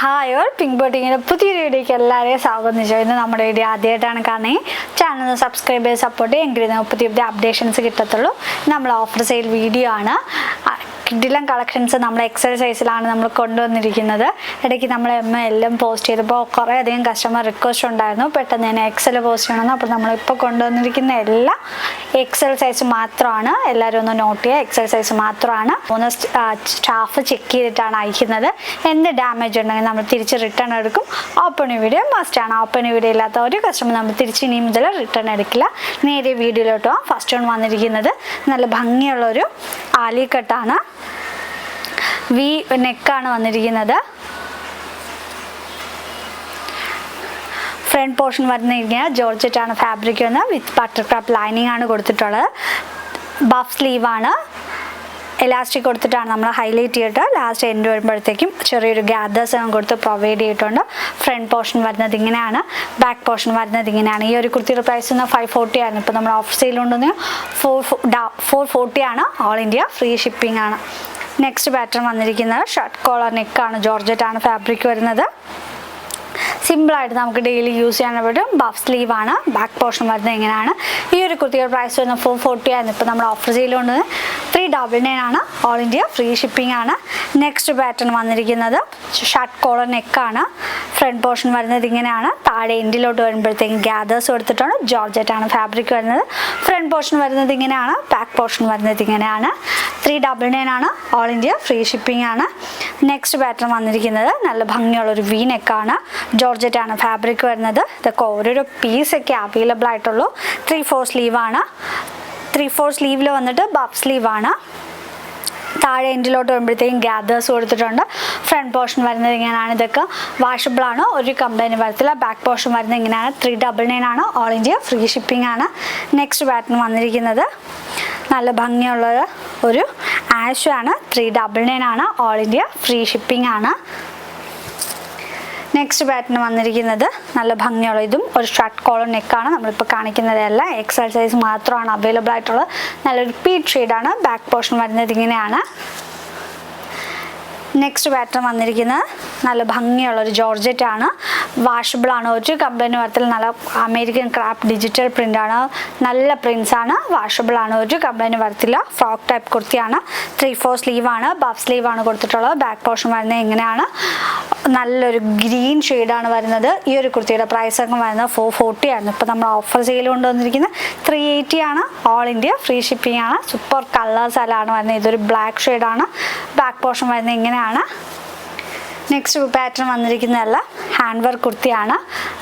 Hi all, pink ബോട്ടിങ്ങിൻ്റെ പുതിയൊരു വീഡിയോയ്ക്ക് എല്ലാവരെയും സ്വാഗതം ചെയ്തു. ഇന്ന് നമ്മുടെ വീഡിയോ ആദ്യമായിട്ടാണ് കാണുന്നത്, ചാനൽ സബ്സ്ക്രൈബ് ചെയ്ത് സപ്പോർട്ട് ചെയ്യുക. എങ്കിലും പുതിയ പുതിയ അപ്ഡേഷൻസ് കിട്ടത്തുള്ളൂ. നമ്മൾ ഓഫർ സെയിൽ വീഡിയോ ആണ്. കിഡിലം കളക്ഷൻസ് നമ്മൾ എക്സസൈസിലാണ് നമ്മൾ കൊണ്ടുവന്നിരിക്കുന്നത്. ഇടയ്ക്ക് നമ്മൾ എല്ലാം പോസ്റ്റ് ചെയ്തപ്പോൾ കുറേയധികം കസ്റ്റമർ റിക്വസ്റ്റ് ഉണ്ടായിരുന്നു, പെട്ടെന്ന് തന്നെ എക്സൽ പോസ്റ്റ് ചെയ്യണമെന്ന്. അപ്പോൾ നമ്മളിപ്പോൾ കൊണ്ടുവന്നിരിക്കുന്ന എല്ലാം എക്സൽ സൈസ് മാത്രമാണ്. എല്ലാവരും ഒന്ന് നോട്ട് ചെയ്യുക, എക്സൽ സൈസ് മാത്രമാണ്. 3 സ്റ്റാഫ് ചെക്ക് ചെയ്തിട്ടാണ് അയക്കുന്നത്. എന്ത് ഡാമേജ് ഉണ്ടെങ്കിൽ നമ്മൾ തിരിച്ച് റിട്ടേൺ എടുക്കും. ഓപ്പൺ വീഡിയോ മസ്റ്റാണ്. ഓപ്പൺ വീഡിയോ ഇല്ലാത്ത ഒരു കസ്റ്റമർ നമ്മൾ തിരിച്ച് ഇനി മുതൽ റിട്ടേൺ എടുക്കില്ല. നേരെ വീഡിയോയിലോട്ട് പോകാം. ഫസ്റ്റ് വൺ വന്നിരിക്കുന്നത് നല്ല ഭംഗിയുള്ളൊരു ആലിക്കട്ടാണ്. വി നെക്കാണ് വന്നിരിക്കുന്നത്. ഫ്രണ്ട് പോർഷൻ വരുന്നിരിക്കുന്നത് ജോർജറ്റാണ് ഫാബ്രിക് വന്ന് വിത്ത് ബട്ടർ ക്രാപ്പ് ലൈനിങ് ആണ് കൊടുത്തിട്ടുള്ളത്. ബഫ് സ്ലീവാണ്. എലാസ്റ്റിക് കൊടുത്തിട്ടാണ് നമ്മൾ ഹൈലൈറ്റ് ചെയ്തിട്ട് ലാസ്റ്റ് എൻഡ് വരുമ്പോഴത്തേക്കും ചെറിയൊരു ഗ്യാദേഴ്സ് കൊടുത്ത് പ്രൊവൈഡ് ചെയ്തിട്ടുണ്ട്. ഫ്രണ്ട് പോർഷൻ വരുന്നത് ഇങ്ങനെയാണ്, ബാക്ക് പോർഷൻ വരുന്നത് ഇങ്ങനെയാണ്. ഈ ഒരു കുർത്തിയുടെ പ്രൈസ് 540 ആയിരുന്നു. ഇപ്പോൾ നമ്മൾ ഓഫർ സെയിൽ കൊണ്ടുവന്ന് 440 ആണ്. ഓൾ ഇന്ത്യ ഫ്രീ ഷിപ്പിംഗ് ആണ്. നെക്സ്റ്റ് പാറ്റേൺ വന്നിരിക്കുന്നത് ഷർട്ട് കോളർ നെക്കാണ്. ജോർജറ്റാണ് ഫാബ്രിക് വരുന്നത്. സിമ്പിളായിട്ട് നമുക്ക് ഡെയിലി യൂസ് ചെയ്യാൻ പറ്റും. ബഫ് സ്ലീവ് ആണ്. ബാക്ക് പോർഷൻ വരുന്നത് ഇങ്ങനെയാണ്. ഈ ഒരു കുർത്തിയുടെ പ്രൈസ് വരുന്നത് 440 ആയിരുന്നു. ഇപ്പോൾ നമ്മൾ ഓഫർ ചെയ്തുകൊണ്ട് 399 ആണ്. ഓൾ ഇന്ത്യ ഫ്രീ ഷിപ്പിംഗ് ആണ്. നെക്സ്റ്റ് പാറ്റേൺ വന്നിരിക്കുന്നത് ഷർട്ട് കോളർ നെക്കാണ്. ഫ്രണ്ട് പോർഷൻ വരുന്നത് ഇങ്ങനെയാണ്. താഴെ എൻഡിലോട്ട് വരുമ്പോഴത്തേക്കും ഗ്യാദേഴ്സ് കൊടുത്തിട്ടാണ്. ജോർജറ്റാണ് ഫാബ്രിക് വരുന്നത്. ഫ്രണ്ട് പോർഷൻ വരുന്നത് ഇങ്ങനെയാണ്. ബാക്ക് പോർഷൻ വരുന്നത് ഇങ്ങനെയാണ്. 399 ആണ്. ഓൾ ഇന്ത്യ ഫ്രീ ഷിപ്പിംഗ് ആണ്. നെക്സ്റ്റ് പാറ്റേൺ വന്നിരിക്കുന്നത് നല്ല ഭംഗിയുള്ളൊരു വി നെക്കാണ്. ജോർജറ്റാണ് ഫാബ്രിക് വരുന്നത്. ഇതൊക്കെ ഓരോരോ പീസൊക്കെ അവൈലബിൾ ആയിട്ടുള്ളൂ. 3/4 സ്ലീവാണ്. 3/4 സ്ലീവിൽ വന്നിട്ട് ബഫ് സ്ലീവാണ്. താഴെ എൻഡിലോട്ട് വരുമ്പോഴത്തേക്കും ഗ്യാദേഴ്സ് കൊടുത്തിട്ടുണ്ട്. ഫ്രണ്ട് പോർഷൻ വരുന്നത് ഇങ്ങനെയാണ്. ഇതൊക്കെ വാഷബിളാണ്, ഒരു കംപ്ലൈൻറ്റ് വരത്തില്ല. ബാക്ക് പോർഷൻ വരുന്നത് ഇങ്ങനെയാണ്. 399 ആണ്. ഓൾ ഇന്ത്യ ഫ്രീ ഷിപ്പിംഗ് ആണ്. നെക്സ്റ്റ് പാറ്റേൺ വന്നിരിക്കുന്നത് നല്ല ഭംഗിയുള്ള ഒരു ആഷ് ആണ്. 399 ആണ്. ഓൾ ഇന്ത്യ ഫ്രീ ഷിപ്പിംഗ് ആണ്. നെക്സ്റ്റ് പാറ്റേൺ വന്നിരിക്കുന്നത് നല്ല ഭംഗിയുള്ള ഇതും ഒരു ഷർട്ട് കോളർ നെക്കാണ്. നമ്മളിപ്പോൾ കാണിക്കുന്നതെല്ലാം എക്സൽ സൈസ് മാത്രമാണ് അവൈലബിൾ ആയിട്ടുള്ളത്. നല്ലൊരു പീച്ച് ഷെയ്ഡാണ്. ബാക്ക് പോർഷൻ വരുന്നത് ഇങ്ങനെയാണ്. നെക്സ്റ്റ് പാറ്റേൺ വന്നിരിക്കുന്നത് നല്ല ഭംഗിയുള്ളൊരു ജോർജറ്റാണ്. വാഷബിളാണ്, ഒരു കംപ്ലൈൻറ്റ് വരത്തിൽ. നല്ല അമേരിക്കൻ ക്രാഫ്റ്റ് ഡിജിറ്റൽ പ്രിൻ്റാണ്. നല്ല പ്രിൻസാണ്. വാഷബിളാണ്, ഒരു കംപ്ലൈൻറ്റ് വരത്തില്ല. ഫ്രോക്ക് ടൈപ്പ് കുർത്തിയാണ്. 3/4 സ്ലീവാണ്. ബഫ് സ്ലീവാണ് കൊടുത്തിട്ടുള്ളത്. ബാക്ക് പോർഷൻ വരുന്നത് ഇങ്ങനെയാണ്. നല്ലൊരു ഗ്രീൻ ഷെയ്ഡാണ് വരുന്നത്. ഈ ഒരു കുർത്തിയുടെ പ്രൈസ് ഒക്കെ വരുന്നത് 440 ആയിരുന്നു. ഇപ്പോൾ നമ്മൾ ഓഫർ സെയിൽ കൊണ്ടുവന്നിരിക്കുന്നത് 380 ആണ്. ഓൾ ഇന്ത്യ ഫ്രീ ഷിപ്പിംഗ് ആണ്. സൂപ്പർ കളേഴ്സ് എല്ലാം വരുന്നത്. ഇതൊരു ബ്ലാക്ക് ഷെയ്ഡാണ്. ബാക്ക് പോർഷൻ വരുന്നത് ഇങ്ങനെയാണ്. നെക്സ്റ്റ് പാറ്റേൺ വന്നിരിക്കുന്നതല്ല ഹാൻഡ് വർക്ക് കുർത്തിയാണ്.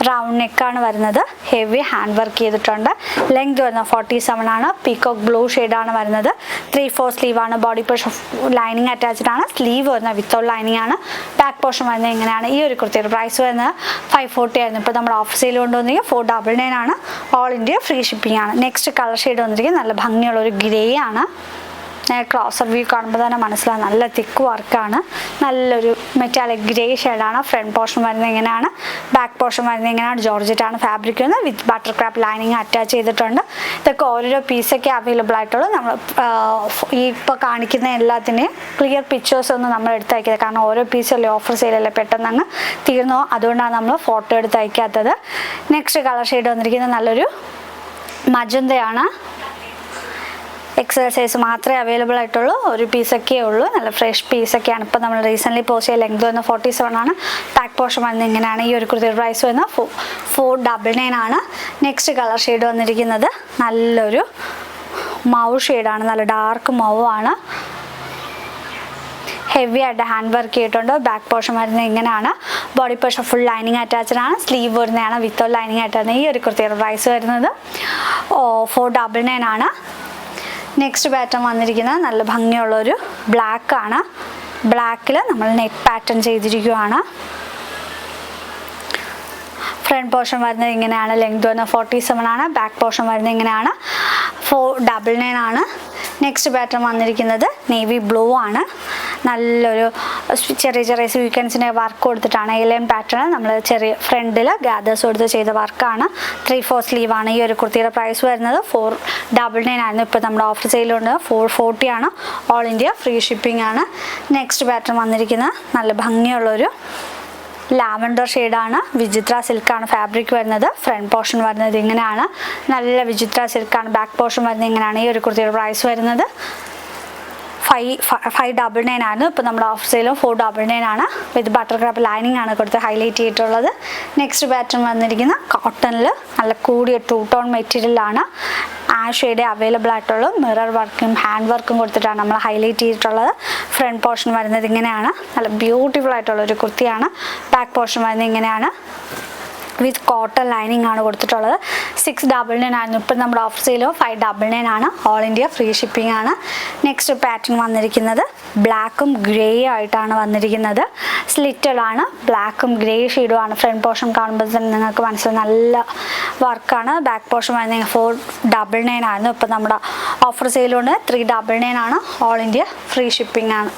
റൗണ്ട് നെക്കാണ് വരുന്നത്. ഹെവി ഹാൻഡ് വർക്ക് ചെയ്തിട്ടുണ്ട്. ലെങ്ത് വരുന്നത് 47 ആണ്. പീകോക്ക് ബ്ലൂ ഷെയ്ഡാണ് വരുന്നത്. 3/4 സ്ലീവാണ്. ബോഡി പോർഷൻ ലൈനിങ് അറ്റാച്ച്ഡ് ആണ്. സ്ലീവ് വരുന്നത് വിത്തൗട്ട് ലൈനിങ് ആണ്. ബാക്ക് പോർഷൻ വരുന്നത് ഇങ്ങനെയാണ്. ഈ ഒരു കുർത്തിയുടെ പ്രൈസ് വരുന്നത് 540 ആയിരുന്നു. ഇപ്പോൾ നമ്മുടെ ഓഫർ സെയിൽ കൊണ്ടുവന്നിരിക്കുക 499 ആണ്. ഓൾ ഇന്ത്യ ഫ്രീ ഷിപ്പിംഗ് ആണ്. നെക്സ്റ്റ് കളർ ഷെയ്ഡ് വന്നിരിക്കുന്നത് നല്ല ഭംഗിയുള്ളൊരു ഗ്രേ ആണ്. ക്ലോസർ വ്യൂ കാണുമ്പോൾ തന്നെ മനസ്സിലാവും നല്ല തിക്ക് വർക്കാണ്. നല്ലൊരു മെറ്റാലിക് ഗ്രേ ഷെയ്ഡാണ്. ഫ്രണ്ട് പോർഷൻ വരുന്നത് ഇങ്ങനെയാണ്. ബാക്ക് പോർഷൻ വരുന്നത് ഇങ്ങനെയാണ്. ജോർജറ്റാണ് ഫാബ്രിക് വരുന്നത്. വിത്ത് ബട്ടർ ക്രാപ്പ് ലൈനിങ് അറ്റാച്ച് ചെയ്തിട്ടുണ്ട്. ഇതൊക്കെ ഓരോരോ പീസൊക്കെ അവൈലബിൾ ആയിട്ടുള്ളൂ. നമ്മൾ ഈ ഇപ്പോൾ കാണിക്കുന്ന എല്ലാത്തിൻ്റെയും ക്ലിയർ പിക്ചേഴ്സ് ഒന്നും നമ്മൾ എടുത്ത് അയക്കുന്നത്, കാരണം ഓരോ പീസല്ലേ ഓഫർ സെയിലല്ലേ പെട്ടെന്ന് അങ്ങ് തീർന്നോ, അതുകൊണ്ടാണ് നമ്മൾ ഫോട്ടോ എടുത്ത് അയക്കാത്തത്. നെക്സ്റ്റ് കളർ ഷെയ്ഡ് വന്നിരിക്കുന്നത് നല്ലൊരു മജന്തയാണ്. എക്സൽ സൈസ് മാത്രമേ അവൈലബിൾ ആയിട്ടുള്ളൂ. ഒരു പീസൊക്കെ ഉള്ളൂ. നല്ല ഫ്രഷ് പീസൊക്കെയാണ്. ഇപ്പോൾ നമ്മൾ റീസെൻ്റ്ലി പോസ്റ്റ് ചെയ്ത ലെങ്ത് വന്ന് 47 ആണ്. ബാക്ക് പോർഷൻ വരുന്നത് ഇങ്ങനെയാണ്. ഈ ഒരു കുർത്തിയുടെ പ്രൈസ് വരുന്നത് 499 ആണ്. നെക്സ്റ്റ് കളർ ഷെയ്ഡ് വന്നിരിക്കുന്നത് നല്ലൊരു മൗ ഷെയ്ഡാണ്. നല്ല ഡാർക്ക് മൗവാണ്. ഹെവി ആയിട്ട് ഹാൻഡ് വർക്ക് ചെയ്തിട്ടുണ്ട്. ബാക്ക് പോർഷൻ വരുന്നത് ഇങ്ങനെയാണ്. Body portion full lining attached ആണ്. സ്ലീവ് വരുന്നതാണ് വിത്തൗട്ട് ലൈനിങ് ആയിട്ടാണ്. ഈ ഒരു കുർത്തിയുടെ പ്രൈസ് വരുന്നത് 499 ആണ്. നെക്സ്റ്റ് പാറ്റേൺ വന്നിരിക്കുന്നത് നല്ല ഭംഗിയുള്ളൊരു ബ്ലാക്കാണ്. ബ്ലാക്കിൽ നമ്മൾ നെറ്റ് പാറ്റേൺ ചെയ്തിരിക്കുകയാണ്. ഫ്രണ്ട് പോർഷൻ വരുന്നത് ഇങ്ങനെയാണ്. ലെങ്ത് വരുന്നത് 47 ആണ്. ബാക്ക് പോർഷൻ വരുന്നത് ഇങ്ങനെയാണ്. 499 ആണ്. നെക്സ്റ്റ് പാറ്റേൺ വന്നിരിക്കുന്നത് നേവി ബ്ലൂ ആണ്. നല്ലൊരു ചെറിയ ചെറിയ സ്വീക്വൻസിൻ്റെ വർക്ക് കൊടുത്തിട്ടാണ്. എലൈൻ പാറ്റേൺ നമ്മൾ ചെറിയ ഫ്രണ്ടിൽ ഗ്യാദേഴ്സ് കൊടുത്ത് ചെയ്ത വർക്കാണ്. 3/4 സ്ലീവാണ്. ഈ ഒരു കുർത്തിയുടെ പ്രൈസ് വരുന്നത് 499 ആയിരുന്നു. ഇപ്പോൾ നമ്മുടെ ഓഫർ സെയിലുണ്ട് 440 ആണ്. ഓൾ ഇന്ത്യ ഫ്രീ ഷിപ്പിംഗ് ആണ്. നെക്സ്റ്റ് പാറ്റേൺ വന്നിരിക്കുന്നത് നല്ല ഭംഗിയുള്ളൊരു ലാവൻഡർ ഷെയ്ഡാണ്. വിചിത്ര സിൽക്കാണ് ഫാബ്രിക് വരുന്നത്. ഫ്രണ്ട് പോർഷൻ വരുന്നത് ഇങ്ങനെയാണ്. നല്ല വിചിത്ര സിൽക്കാണ്. ബാക്ക് പോർഷൻ വരുന്നത് ഇങ്ങനെയാണ്. ഈ ഒരു കുർത്തിയുടെ പ്രൈസ് വരുന്നത് 599 ആയിരുന്നു. ഇപ്പോൾ നമ്മുടെ ഓഫർ സെയിലും 499 ആണ്. വിത്ത് ബട്ടർ ക്രാപ്പ് ലൈനിങ് ആണ് കൊടുത്ത് ഹൈലൈറ്റ് ചെയ്തിട്ടുള്ളത്. നെക്സ്റ്റ് പാറ്റേൺ വന്നിരിക്കുന്ന കോട്ടണിൽ നല്ല കൂടിയ 2 ടോൺ മെറ്റീരിയലാണ്. ആ ഷെയ്ഡേ അവൈലബിൾ ആയിട്ടുള്ളൂ. മിറർ വർക്കും ഹാൻഡ് വർക്കും കൊടുത്തിട്ടാണ് നമ്മൾ ഹൈലൈറ്റ് ചെയ്തിട്ടുള്ളത്. ഫ്രണ്ട് പോർഷൻ വരുന്നത് ഇങ്ങനെയാണ്. നല്ല ബ്യൂട്ടിഫുൾ ആയിട്ടുള്ള ഒരു കുർത്തിയാണ്. ബാക്ക് പോർഷൻ വരുന്നത് ഇങ്ങനെയാണ്. വിത്ത് കോട്ടൺ ലൈനിങ് ആണ് കൊടുത്തിട്ടുള്ളത്. 699 ആയിരുന്നു. ഇപ്പം നമ്മുടെ ഓഫർ സെയിലോ 599 ആണ്. ഓൾ ഇന്ത്യ ഫ്രീ ഷിപ്പിംഗ് ആണ്. നെക്സ്റ്റ് പാറ്റേൺ വന്നിരിക്കുന്നത് ബ്ലാക്കും ഗ്രേ ആയിട്ടാണ് വന്നിരിക്കുന്നത്. സ്ലിറ്റഡാണ്. ബ്ലാക്കും ഗ്രേ ഷെയ്ഡും ആണ്. ഫ്രണ്ട് പോർഷൻ കാണുമ്പോൾ തന്നെ നിങ്ങൾക്ക് മനസ്സിലാവും നല്ല വർക്കാണ്. ബാക്ക് പോർഷൻ വരുന്നത് 499 ആയിരുന്നു. ഇപ്പം നമ്മുടെ ഓഫർ സെയിലുണ്ട് 399 ആണ്. ഓൾ ഇന്ത്യ ഫ്രീ ഷിപ്പിംഗ് ആണ്.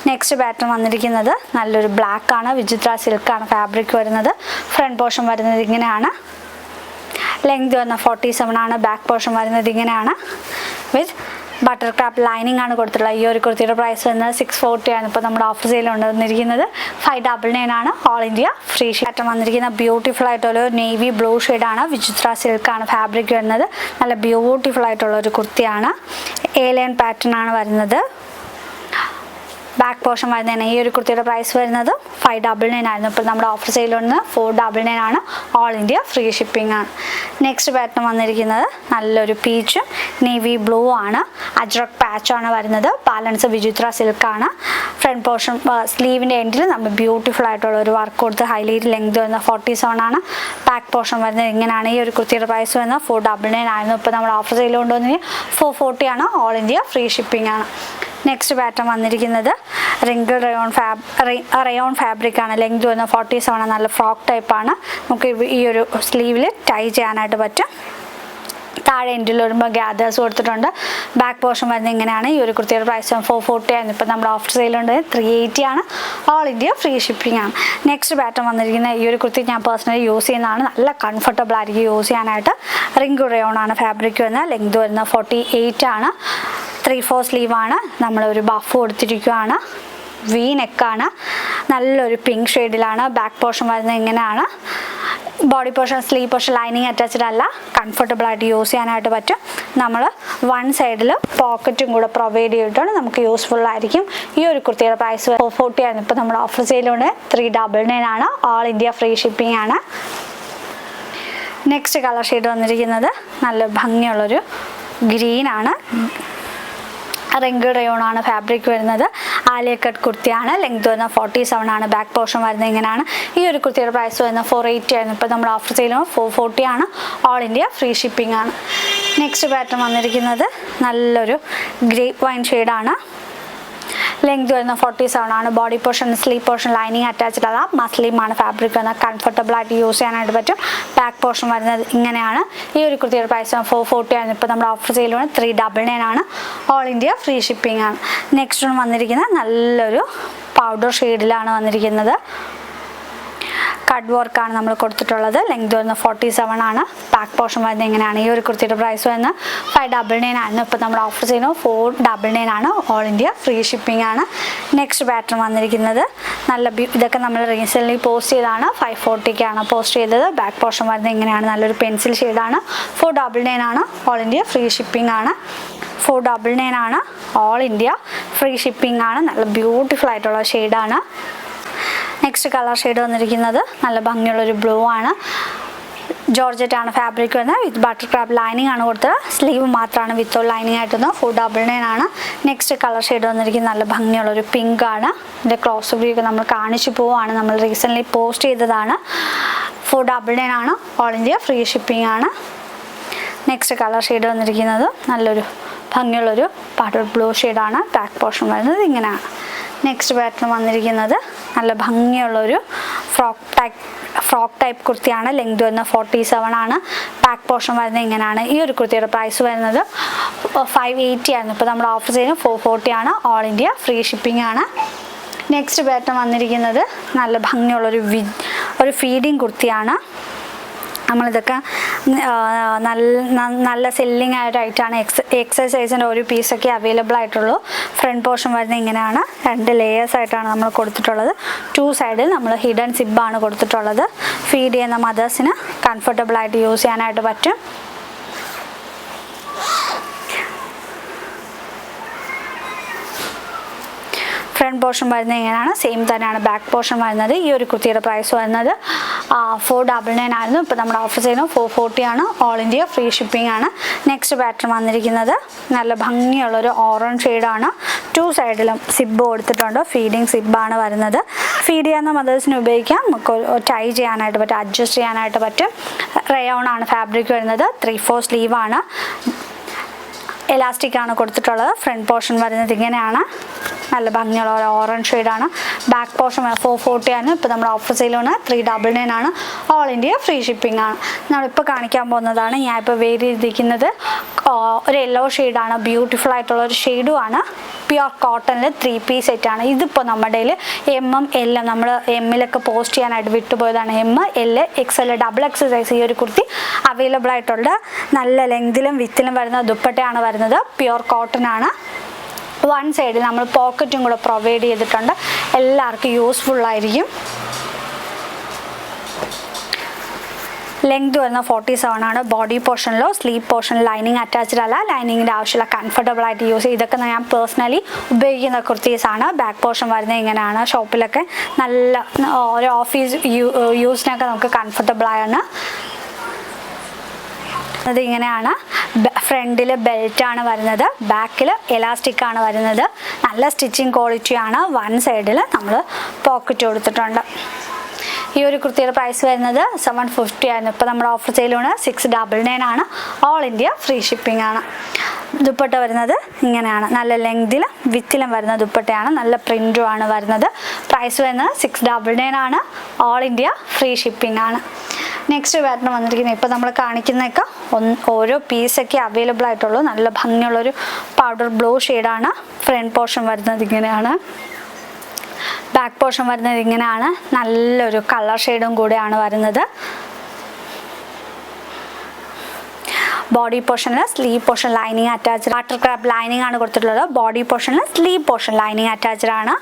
നെക്സ്റ്റ് പാറ്റേൺ വന്നിരിക്കുന്നത് നല്ലൊരു ബ്ലാക്ക് ആണ്. വിചിത്ര സിൽക്കാണ് ഫാബ്രിക് വരുന്നത്. ഫ്രണ്ട് പോർഷൻ വരുന്നത് ഇങ്ങനെയാണ്. ലെങ്ത് വന്ന 47 ആണ്. ബാക്ക് പോർഷൻ വരുന്നത് ഇങ്ങനെയാണ്. വിത്ത് ബട്ടർ ക്രാപ്പ് ലൈനിങ് ആണ് കൊടുത്തിട്ടുള്ളത്. ഈ ഒരു കുർത്തിയുടെ പ്രൈസ് വരുന്നത് 640 ആണ്. ഇപ്പോൾ നമ്മുടെ ഓഫർ സെയിൽ വന്നിരിക്കുന്നത് 599 ആണ്. ഓൾ ഇന്ത്യ ഫ്രീ പാറ്റേൺ വന്നിരിക്കുന്ന ബ്യൂട്ടിഫുൾ ആയിട്ടുള്ള നേവി ബ്ലൂ ഷെയ്ഡാണ്. വിചിത്ര സിൽക്കാണ് ഫാബ്രിക് വരുന്നത്. നല്ല ബ്യൂട്ടിഫുൾ ആയിട്ടുള്ള ഒരു കുർത്തിയാണ്. ലൈൻ പാറ്റേൺ ആണ് വരുന്നത്. ബാക്ക് പോർഷൻ വരുന്നതിന് ഈ ഒരു കുർത്തിയുടെ പ്രൈസ് വരുന്നത് 599 ആയിരുന്നു. ഇപ്പോൾ നമ്മുടെ ഓഫർ സെയിൽ വന്ന് 499 ആണ്. ഓൾ ഇന്ത്യ ഫ്രീ ഷിപ്പിംഗ് ആണ്. നെക്സ്റ്റ് പാറ്റേൺ വന്നിരിക്കുന്നത് നല്ലൊരു പീച്ചും നേവി ബ്ലൂ ആണ്. അജ്രക് പാച്ചാണ് വരുന്നത്. ബാലൻസ് വിചിത്ര സിൽക്കാണ്. ഫ്രണ്ട് പോർഷൻ സ്ലീവിൻ്റെ എൻഡിൽ നമ്മൾ ബ്യൂട്ടിഫുൾ ആയിട്ടുള്ള ഒരു വർക്ക് കൊടുത്ത് ഹൈലൈറ്റ് ലെങ്ത് വരുന്നത് 47 ആണ്. ബാക്ക് പോർഷൻ വരുന്നത് ഇങ്ങനെയാണ്. ഈ ഒരു കുർത്തിയുടെ പ്രൈസ് വരുന്നത് 499 ആയിരുന്നു. ഇപ്പോൾ നമ്മുടെ ഓഫർ സെയിൽ കൊണ്ടുവന്ന് 440 ആണ്. ഓൾ ഇന്ത്യ ഫ്രീ ഷിപ്പിംഗ് ആണ്. നെക്സ്റ്റ് പാറ്റേൺ വന്നിരിക്കുന്നത് റിങ്കിൾ റയോൺ ഫാബ്രിക് ആണ്. ലെങ്ത് വരുന്ന 47 നല്ല ഫ്രോക്ക് ടൈപ്പാണ്. നമുക്ക് ഈ ഒരു സ്ലീവിൽ ടൈ ചെയ്യാനായിട്ട് പറ്റും. താഴെ എൻഡിൽ വരുമ്പോൾ ഗ്യാദേഴ്സ് കൊടുത്തിട്ടുണ്ട്. ബാക്ക് പോർഷൻ വരുന്നത് ഇങ്ങനെയാണ്. ഈ ഒരു കുർത്തിയുടെ പ്രൈസ് 440 ആയിരുന്നു. ഇപ്പോൾ നമ്മുടെ ഓഫർ സെയിലുണ്ട് 380 ആണ്. ഓൾ ഇന്ത്യ ഫ്രീ ഷിപ്പിംഗ് ആണ്. നെക്സ്റ്റ് പാറ്റേൺ വന്നിരിക്കുന്ന ഈ ഒരു കുർത്തി ഞാൻ പേഴ്സണലി യൂസ് ചെയ്യുന്നതാണ്. നല്ല കംഫർട്ടബിൾ ആയിരിക്കും യൂസ് ചെയ്യാനായിട്ട്. റിങ്കിൾ റയോൺ ആണ് ഫാബ്രിക് വരുന്നത്. ലെങ്ത് വരുന്ന 48 ആണ്. 3/4 സ്ലീവാണ്. നമ്മളൊരു ബഫ് കൊടുത്തിരിക്കുകയാണ്. വി നെക്കാണ്. നല്ലൊരു പിങ്ക് ഷെയ്ഡിലാണ്. ബാക്ക് പോർഷൻ വരുന്നത് ഇങ്ങനെയാണ്. Body portion sleeve portion lining attached അല്ല. കംഫർട്ടബിൾ ആയിട്ട് യൂസ് ചെയ്യാനായിട്ട് പറ്റും. നമ്മൾ വൺ സൈഡിൽ പോക്കറ്റും കൂടെ പ്രൊവൈഡ് ചെയ്തിട്ടാണ് നമുക്ക് യൂസ്ഫുൾ ആയിരിക്കും. ഈ ഒരു കുർത്തിയുടെ പ്രൈസ് 440 ആയിരുന്നു. ഇപ്പോൾ നമ്മുടെ ഓഫർ സെയിലുണ്ട് 399 ആണ്. ഓൾ ഇന്ത്യ ഫ്രീ ഷിപ്പിംഗ് ആണ്. നെക്സ്റ്റ് കളർ ഷെയ്ഡ് വന്നിരിക്കുന്നത് നല്ല ഭംഗിയുള്ളൊരു ഗ്രീനാണ്. റിങ്കിൾ റയോൺ ആണ് ഫാബ്രിക് വരുന്നത്. ആലിയ കട്ട് കുർത്തിയാണ്. ലെങ്ത് വരുന്നത് 47 ആണ്. ബാക്ക് പോർഷൻ വരുന്നത് ഇങ്ങനെയാണ്. ഈ ഒരു കുർത്തിയുടെ പ്രൈസ് വരുന്നത് 480 ആയിരുന്നു. ഇപ്പോൾ നമ്മുടെ ഓഫർ സെയിലും 440 ആണ്. ഓൾ ഇന്ത്യ ഫ്രീ ഷിപ്പിംഗ് ആണ്. നെക്സ്റ്റ് പാറ്റേൺ വന്നിരിക്കുന്നത് നല്ലൊരു ഗ്രേപ്പ് വൈൻ ഷെയ്ഡാണ്. ലെങ്ത് വരുന്ന 47 ആണ്. Body portion sleeve portion lining attached അല്ല. മസ്ലിമാണ് ഫാബ്രിക് വരുന്നത്. കംഫർട്ടബിൾ ആയിട്ട് യൂസ് ചെയ്യാനായിട്ട് പറ്റും. ബാക്ക് പോർഷൻ വരുന്നത് ഇങ്ങനെയാണ്. ഈ ഒരു കുർത്തിയുടെ പ്രൈസ് 440 ആണ്. ഇപ്പോൾ നമ്മുടെ ഓഫർ സെയിലാണ് 399 ആണ്. ഓൾ ഇന്ത്യ ഫ്രീ ഷിപ്പിംഗ് ആണ്. നെക്സ്റ്റ് വന്നിരിക്കുന്നത് നല്ലൊരു പൗഡർ ഷെയ്ഡിലാണ് വന്നിരിക്കുന്നത്. കട്ട് വർക്കാണ് നമ്മൾ കൊടുത്തിട്ടുള്ളത്. ലെങ്ത് വരുന്നത് 47 ആണ്. ബാക്ക് പോർഷൻ വരുന്നത് ഇങ്ങനെയാണ്. ഈ ഒരു കുർത്തിയുടെ പ്രൈസ് വരുന്നത് 599 ആയിരുന്നു. ഇപ്പോൾ നമ്മുടെ ഓഫർ ചെയ്യുന്നത് 499 ആണ്. ഓൾ ഇന്ത്യ ഫ്രീ ഷിപ്പിംഗ് ആണ്. നെക്സ്റ്റ് പാറ്റേൺ വന്നിരിക്കുന്നത് നല്ല ഇതൊക്കെ നമ്മൾ റീസെൻ്റ്ലി പോസ്റ്റ് ചെയ്താണ്. 540ക്കാണ് പോസ്റ്റ് ചെയ്തത്. ബാക്ക് പോർഷൻ വരുന്നത് ഇങ്ങനെയാണ്. നല്ലൊരു പെൻസിൽ ഷെയ്ഡാണ്. 499 ആണ്. ഓൾ ഇന്ത്യ ഫ്രീ ഷിപ്പിംഗ് ആണ്. 499 ആണ്. ഓൾ ഇന്ത്യ ഫ്രീ ഷിപ്പിംഗ് ആണ്. നല്ല ബ്യൂട്ടിഫുൾ ആയിട്ടുള്ള ഷെയ്ഡാണ്. നെക്സ്റ്റ് കളർ ഷെയ്ഡ് വന്നിരിക്കുന്നത് നല്ല ഭംഗിയുള്ളൊരു ബ്ലൂ ആണ്. ജോർജറ്റ് ആണ് ഫാബ്രിക് വരുന്നത്. വിത്ത് ബട്ടർ ക്രാപ്പ് ലൈനിങ് ആണ് കൊടുത്തത്. സ്ലീവ് മാത്രമാണ് വിത്ത് ലൈനിങ് ആയിട്ട് 499 ആണ്. നെക്സ്റ്റ് കളർ ഷെയ്ഡ് വന്നിരിക്കുന്നത് നല്ല ഭംഗിയുള്ളൊരു പിങ്ക് ആണ്. ഇതിൻ്റെ ക്ലോസ് വ്യൂ ഒക്കെ നമ്മൾ കാണിച്ചു പോവാണ്. നമ്മൾ റീസെൻ്റ്ലി പോസ്റ്റ് ചെയ്തതാണ്. 499 ആണ്. ഓൾ ഇന്ത്യ ഫ്രീ ഷിപ്പിംഗ് ആണ്. നെക്സ്റ്റ് കളർ ഷെയ്ഡ് വന്നിരിക്കുന്നത് നല്ലൊരു ഭംഗിയുള്ളൊരു പൗഡർ ബ്ലൂ ഷെയ്ഡാണ്. ബാക്ക് പോർഷൻ വരുന്നത് ഇങ്ങനെയാണ്. നെക്സ്റ്റ് പാറ്റേൺ വന്നിരിക്കുന്നത് നല്ല ഭംഗിയുള്ളൊരു ഫ്രോക്ക് ടൈപ്പ് കുർത്തിയാണ്. ലെങ്ത് വരുന്നത് 47 ആണ്. ബാക്ക് പോർഷൻ വരുന്നത് ഇങ്ങനെയാണ്. ഈ ഒരു കുർത്തിയുടെ പ്രൈസ് വരുന്നത് 580 ആയിരുന്നു. ഇപ്പോൾ നമ്മുടെ ഓഫർ ചെയ്യുന്നത് 440 ആണ്. ഓൾ ഇന്ത്യ ഫ്രീ ഷിപ്പിംഗ് ആണ്. നെക്സ്റ്റ് പാറ്റേൺ വന്നിരിക്കുന്നത് നല്ല ഭംഗിയുള്ളൊരു ഫീഡിങ് കുർത്തിയാണ്. നമ്മളിതൊക്കെ നല്ല സെല്ലിംഗ് ആയിട്ടാണ് എക്സസൈസിൻ്റെ ഒരു പീസൊക്കെ അവൈലബിൾ ആയിട്ടുള്ളൂ. ഫ്രണ്ട് പോർഷൻ വരുന്നത് ഇങ്ങനെയാണ്. 2 ലെയേഴ്സ് ആയിട്ടാണ് നമ്മൾ കൊടുത്തിട്ടുള്ളത്. 2 സൈഡിൽ നമ്മൾ ഹിഡൻ സിബാണ് കൊടുത്തിട്ടുള്ളത്. ഫീഡ് ചെയ്യുന്ന മദേഴ്സിന് കംഫർട്ടബിളായിട്ട് യൂസ് ചെയ്യാനായിട്ട് പറ്റും. ഫ്രണ്ട് പോർഷൻ വരുന്നത് ഇങ്ങനെയാണ്. സെയിം തന്നെയാണ് ബാക്ക് പോർഷൻ വരുന്നത്. ഈ ഒരു കുർത്തിയുടെ പ്രൈസ് വരുന്നത് 499 ആയിരുന്നു. ഇപ്പോൾ നമ്മുടെ ഓഫർ ചെയ്യുന്നത് 440 ആണ്. ഓൾ ഇന്ത്യ ഫ്രീ ഷിപ്പിംഗ് ആണ്. നെക്സ്റ്റ് പാറ്റേൺ വന്നിരിക്കുന്നത് നല്ല ഭംഗിയുള്ളൊരു ഓറഞ്ച് ഷെയ്ഡാണ്. 2 സൈഡിലും സിബ് കൊടുത്തിട്ടുണ്ട്. ഫീഡിങ് സിബാണ് വരുന്നത്. ഫീഡ് ചെയ്യുന്ന മദേഴ്സിന് ഉപയോഗിക്കാം. നമുക്ക് ടൈ ചെയ്യാനായിട്ട് പറ്റും, അഡ്ജസ്റ്റ് ചെയ്യാനായിട്ട് പറ്റും. റയോൺ ആണ് ഫാബ്രിക് വരുന്നത്. 3/4 സ്ലീവാണ്. എലാസ്റ്റിക് ആണ് കൊടുത്തിട്ടുള്ളത്. ഫ്രണ്ട് പോർഷൻ വരുന്നത് ഇങ്ങനെയാണ്. നല്ല ഭംഗിയുള്ള ഒരു ഓറഞ്ച് ഷെയ്ഡാണ്. ബാക്ക് പോർഷൻ 440 ആണ്. ഇപ്പോൾ നമ്മുടെ ഓഫർ സെയിലാണ് 399 ആണ്. ഓൾ ഇന്ത്യ ഫ്രീ ഷിപ്പിംഗ് ആണ്. നമ്മളിപ്പോൾ കാണിക്കാൻ പോകുന്നതാണ്. ഞാൻ ഇപ്പോൾ വെയർ ചെയ്തിരിക്കുന്നത് ഒരു യെല്ലോ ഷെയ്ഡാണ്. ബ്യൂട്ടിഫുൾ ആയിട്ടുള്ളൊരു ഷെയ്ഡുമാണ്. പ്യുർ കോട്ടണിൽ 3 പീസ് സെറ്റാണ്. ഇതിപ്പോൾ നമ്മുടെ MM L നമ്മൾ എമ്മിലൊക്കെ പോസ്റ്റ് ചെയ്യാനായിട്ട് വിട്ടുപോയതാണ്. M L XL double XL size ഈ ഒരു കുർത്തി അവൈലബിൾ ആയിട്ടുണ്ട്. നല്ല ലെങ്തിലും വിത്തിലും വരുന്ന ദുപ്പട്ടയാണ് വരുന്നത്. പ്യുർ കോട്ടൺ ആണ്. 1 സൈഡിൽ നമ്മൾ പോക്കറ്റും കൂടെ പ്രൊവൈഡ് ചെയ്തിട്ടുണ്ട്. എല്ലാവർക്കും യൂസ്ഫുൾ ആയിരിക്കും. ലെങ്ത് വരുന്ന 47 ആണ്. ബോഡി പോർഷനിലോ സ്ലീവ് പോർഷനിൽ ലൈനിങ് അറ്റാച്ച്ഡ് അല്ല. ലൈനിങ്ങിൻ്റെ ആവശ്യമില്ല. കംഫർട്ടബിൾ ആയിട്ട് യൂസ് ചെയ്യും. ഇതൊക്കെ ഞാൻ പേഴ്സണലി ഉപയോഗിക്കുന്ന കുർത്തീസാണ്. ബാക്ക് പോർഷൻ വരുന്നത് ഇങ്ങനെയാണ്. ഷോപ്പിലൊക്കെ നല്ല ഒരു ഓഫീസ് യൂസിനൊക്കെ നമുക്ക് കംഫർട്ടബിൾ ആണ്. അതിങ്ങനെയാണ്. ഫ്രണ്ടിൽ ബെൽറ്റാണ് വരുന്നത്. ബാക്കിൽ എലാസ്റ്റിക് ആണ് വരുന്നത്. നല്ല സ്റ്റിച്ചിങ് ക്വാളിറ്റിയാണ്. 1 സൈഡിൽ നമ്മൾ പോക്കറ്റ് കൊടുത്തിട്ടുണ്ട്. ഈ ഒരു കുർത്തിയുടെ പ്രൈസ് വരുന്നത് 750 ആയിരുന്നു. ഇപ്പോൾ നമ്മുടെ ഓഫർ സെയിലാണ് 699 ആണ്. ഓൾ ഇന്ത്യ ഫ്രീ ഷിപ്പിംഗ് ആണ്. ദുപ്പട്ട വരുന്നത് ഇങ്ങനെയാണ്. നല്ല ലെങ്തിലും വിത്തിലും വരുന്ന ദുപ്പട്ടയാണ്. നല്ല പ്രിൻറ്റുമാണ് വരുന്നത്. പ്രൈസ് വരുന്നത് 699 ആണ്. ഓൾ ഇന്ത്യ ഫ്രീ ഷിപ്പിംഗ് ആണ്. നെക്സ്റ്റ് പാറ്റേൺ വന്നിരിക്കുന്നത് ഇപ്പോൾ നമ്മൾ കാണിക്കുന്നതൊക്കെ ഓരോ പീസൊക്കെ അവൈലബിൾ ആയിട്ടുള്ളൂ. നല്ല ഭംഗിയുള്ളൊരു പൗഡർ ബ്ലൂ ഷെയ്ഡാണ്. ഫ്രണ്ട് പോർഷൻ വരുന്നത് ഇങ്ങനെയാണ്. ബാക്ക് പോർഷൻ വരുന്നത് ഇങ്ങനെയാണ്. നല്ലൊരു കളർ ഷെയ്ഡും കൂടെയാണ് വരുന്നത്. ബോഡി പോർഷനിൽ sleeve portion lining attached. Water crepe lining ആണ് കൊടുത്തിട്ടുള്ളത്. ബോഡി പോർഷനിൽ സ്ലീവ് പോർഷൻ ലൈനിങ് അറ്റാച്ച്ഡ് ആണ്.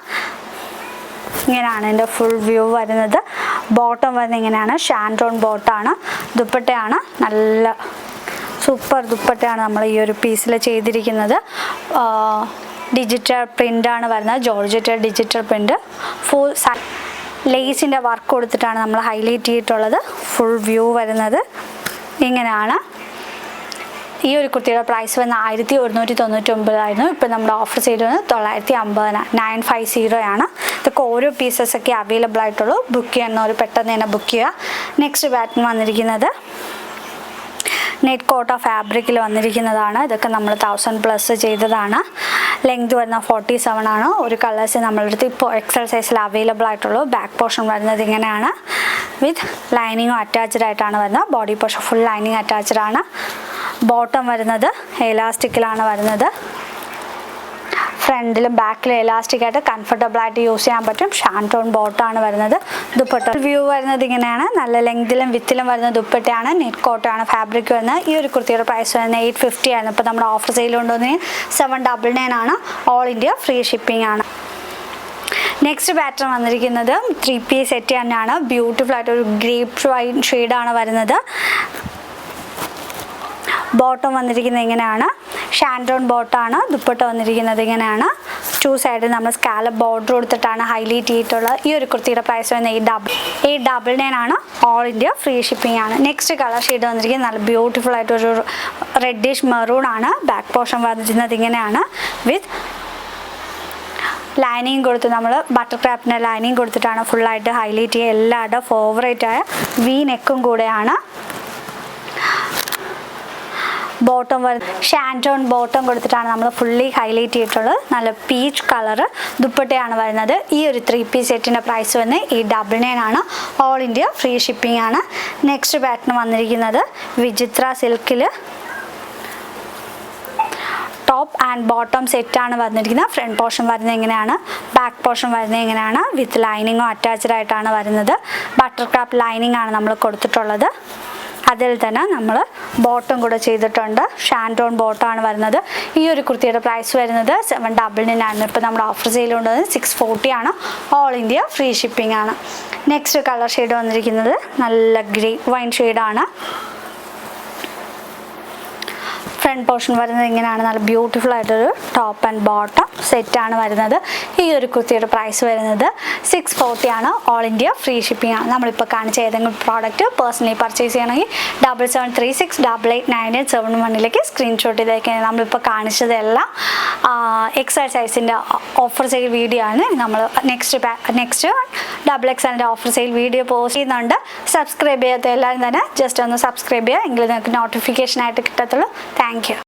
ഇങ്ങനെയാണ് എൻ്റെ ഫുൾ വ്യൂ വരുന്നത്. ബോട്ടം വരുന്നത് ഇങ്ങനെയാണ്. ഷാൻഡോൺ ബോട്ടാണ്. ദുപ്പട്ടയാണ് നല്ല സൂപ്പർ ദുപ്പട്ടയാണ് നമ്മൾ ഈ ഒരു പീസിൽ ചെയ്തിരിക്കുന്നത്. ഡിജിറ്റൽ പ്രിൻ്റാണ് വരുന്നത്. Georgette digital print. ഫുൾ ലേസിൻ്റെ വർക്ക് കൊടുത്തിട്ടാണ് നമ്മൾ ഹൈലൈറ്റ് ചെയ്തിട്ടുള്ളത്. ഫുൾ വ്യൂ വരുന്നത് ഇങ്ങനെയാണ്. ഈ ഒരു കുർത്തിയുടെ പ്രൈസ് വന്ന് 1199 ആയിരുന്നു. ഇപ്പോൾ നമ്മുടെ ഓഫർ ചെയ്തത് 950 950 ആണ്. ഇതൊക്കെ ഓരോ പീസസൊക്കെ അവൈലബിൾ ആയിട്ടുള്ളൂ. ബുക്ക് ചെയ്യുന്നവർ പെട്ടെന്ന് തന്നെ ബുക്ക് ചെയ്യുക. നെക്സ്റ്റ് പാറ്റേൺ വന്നിരിക്കുന്നത് നെറ്റ് കോട്ട ഫാബ്രിക്കിൽ വന്നിരിക്കുന്നതാണ്. ഇതൊക്കെ നമ്മൾ 1000+ ചെയ്തതാണ്. ലെങ്ത് വരുന്ന 47 ആണ്. ഒരു കളേഴ്സ് നമ്മളെടുത്ത് ഇപ്പോൾ XL സൈസിൽ അവൈലബിൾ ആയിട്ടുള്ളൂ. ബാക്ക് പോർഷൻ വരുന്നത് ഇങ്ങനെയാണ്. വിത്ത് ലൈനിങ്ങും അറ്റാച്ച്ഡ് ആയിട്ടാണ് വരുന്നത്. Body portion full lining attached ആണ്. ബോട്ടം വരുന്നത് എലാസ്റ്റിക്കിലാണ് വരുന്നത്. ഫ്രണ്ടിലും ബാക്കിലും എലാസ്റ്റിക് ആയിട്ട് കംഫർട്ടബിൾ ആയിട്ട് യൂസ് ചെയ്യാൻ പറ്റും. ഷാൻടോൺ ബോട്ടാണ് വരുന്നത്. ദുപ്പട്ട വ്യൂ വരുന്നത് ഇങ്ങനെയാണ്. നല്ല ലെങ്തിലും വിത്തിലും വരുന്ന ദുപ്പട്ടയാണ്. നെറ്റ് കോട്ടാണ് ഫാബ്രിക് വരുന്നത്. ഈ ഒരു കുർത്തിയുടെ പ്രൈസ് വരുന്നത് 850 ആയിരുന്നു. ഇപ്പോൾ നമ്മുടെ ഓഫർ സെയിൽ കൊണ്ടുവന്നതിന് 799 ആണ്. ഓൾ ഇന്ത്യ ഫ്രീ ഷിപ്പിംഗ് ആണ്. നെക്സ്റ്റ് പാറ്റേൺ വന്നിരിക്കുന്നത് 3 പീസ് സെറ്റ് തന്നെയാണ്. ബ്യൂട്ടിഫുൾ ആയിട്ടൊരു ഗ്രേപ്പ് വൈൻ ഷെയ്ഡാണ് വരുന്നത്. ബോട്ടം വന്നിരിക്കുന്നത് ഇങ്ങനെയാണ്. ഷാൻഡോൺ ബോട്ടാണ്. ദുപ്പട്ട വന്നിരിക്കുന്നത് ഇങ്ങനെയാണ്. 2 സൈഡിൽ നമ്മൾ സ്കാലപ്പ് ബോർഡർ കൊടുത്തിട്ടാണ് ഹൈലൈറ്റ് ചെയ്തിട്ടുള്ളത്. ഈ ഒരു കുർത്തിയുടെ പ്രൈസ് വരുന്നത് 899 ആണ്. ഓൾ ഇന്ത്യ ഫ്രീ ഷിപ്പിംഗ് ആണ്. നെക്സ്റ്റ് കളർ ഷെയ്ഡ് വന്നിരിക്കുന്നത് നല്ല ബ്യൂട്ടിഫുൾ ആയിട്ടൊരു റെഡിഷ് മെറൂൺ ആണ്. ബാക്ക് പോർഷൻ വന്നിരിക്കുന്നത് ഇങ്ങനെയാണ്. വിത്ത് ലൈനിങ് കൊടുത്ത് നമ്മൾ ബട്ടർ ക്രാഫ്റ്റിൻ്റെ ലൈനിങ് കൊടുത്തിട്ടാണ് ഫുള്ളായിട്ട് ഹൈലൈറ്റ് ചെയ്യുക. എല്ലാവരുടെ ഫേവറേറ്റായ വി നെക്കും കൂടെയാണ്. ബോട്ടം ഷാൻടോൺ ബോട്ടം കൊടുത്തിട്ടാണ് നമ്മൾ ഫുള്ളി ഹൈലൈറ്റ് ചെയ്തിട്ടുള്ളത്. നല്ല പീച്ച് കളറ് ദുപ്പട്ടയാണ് വരുന്നത്. ഈ ഒരു 3 പീസ് സെറ്റിൻ്റെ പ്രൈസ് വന്ന് 899 ആണ്. ഓൾ ഇന്ത്യ ഫ്രീ ഷിപ്പിംഗ് ആണ്. നെക്സ്റ്റ് പാറ്റേൺ വന്നിരിക്കുന്നത് വിചിത്ര സിൽക്കിൽ ടോപ്പ് ആൻഡ് ബോട്ടം സെറ്റാണ് വന്നിരിക്കുന്നത്. ഫ്രണ്ട് പോർഷൻ വരുന്നത് എങ്ങനെയാണ്, ബാക്ക് പോർഷൻ വരുന്നത് എങ്ങനെയാണ്, വിത്ത് ലൈനിങ്ങും അറ്റാച്ച്ഡ് ആയിട്ടാണ് വരുന്നത്. ബട്ടർ ക്രാപ്പ് ലൈനിങ് ആണ് നമ്മൾ കൊടുത്തിട്ടുള്ളത്. അതിൽ തന്നെ നമ്മൾ ബോട്ടം കൂടെ ചെയ്തിട്ടുണ്ട്. ഷാൻഡോൺ ബോട്ടമാണ് വരുന്നത്. ഈ ഒരു കുർത്തിയുടെ പ്രൈസ് വരുന്നത് 799 ഇപ്പോൾ നമ്മുടെ ഓഫർ സെയിൽ കൊണ്ടുവന്നത് 640 ആണ്. ഓൾ ഇന്ത്യ ഫ്രീ ഷിപ്പിംഗ് ആണ്. നെക്സ്റ്റ് കളർ ഷെയ്ഡ് വന്നിരിക്കുന്നത് നല്ല വൈൻ ഷെയ്ഡാണ്. ഫ്രണ്ട് പോർഷൻ വരുന്നത് ഇങ്ങനെയാണ്. നല്ല ബ്യൂട്ടിഫുൾ ആയിട്ടൊരു ടോപ്പ് ആൻഡ് ബോട്ടം സെറ്റാണ് വരുന്നത്. ഈ ഒരു കുർത്തിയുടെ പ്രൈസ് വരുന്നത് 640 ആണ്. ഓൾ ഇന്ത്യ ഫ്രീ ഷിപ്പിംഗ് ആണ്. നമ്മളിപ്പോൾ കാണിച്ച ഏതെങ്കിലും പ്രോഡക്റ്റ് പേഴ്സണലി പർച്ചേസ് ചെയ്യണമെങ്കിൽ 7736888871 സ്ക്രീൻഷോട്ട് ചെയ്തേക്കുന്നത്. നമ്മളിപ്പോൾ കാണിച്ചതെല്ലാം XL സൈസിൻ്റെ ഓഫർ സെയിൽ വീഡിയോ ആണ്. നമ്മൾ next XXL offer sale video post ചെയ്യുന്നുണ്ട്. സബ്സ്ക്രൈബ് ചെയ്യാത്ത എല്ലാവരും തന്നെ ജസ്റ്റ് ഒന്ന് സബ്സ്ക്രൈബ് ചെയ്യുക, എങ്കിലും നിങ്ങൾക്ക് നോട്ടിഫിക്കേഷൻ ആയിട്ട് കിട്ടത്തുള്ളൂ. Thank you.